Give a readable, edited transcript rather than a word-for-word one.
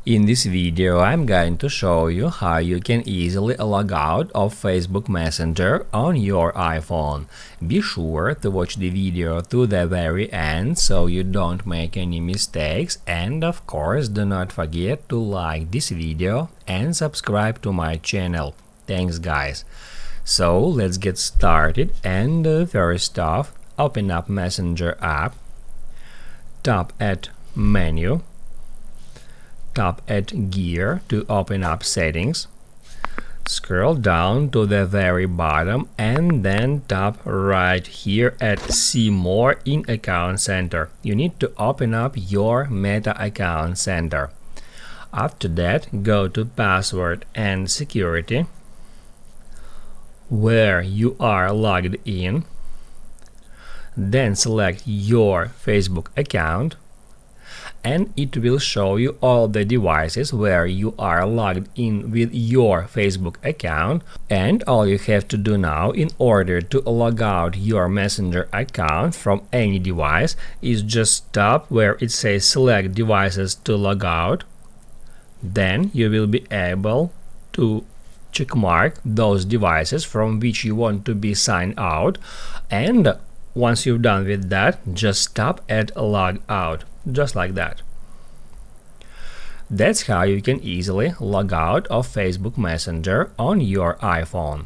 In this video, I'm going to show you how you can easily log out of Facebook Messenger on your iPhone. Be sure to watch the video to the very end so you don't make any mistakes, and of course do not forget to like this video and subscribe to my channel. Thanks guys. So let's get started, and first off, open up Messenger app, tap at Menu, tap at Gear to open up Settings, scroll down to the very bottom and then tap right here at See More in Account Center. You need to open up your Meta Account Center. After that, go to Password and Security, where you are logged in. Then select your Facebook account, and it will show you all the devices where you are logged in with your Facebook account. And all you have to do now in order to log out your Messenger account from any device is just tap where it says Select Devices to log out. Then you will be able to checkmark those devices from which you want to be signed out, and once you've done with that, just tap at Log Out, just like that. That's how you can easily log out of Facebook Messenger on your iPhone.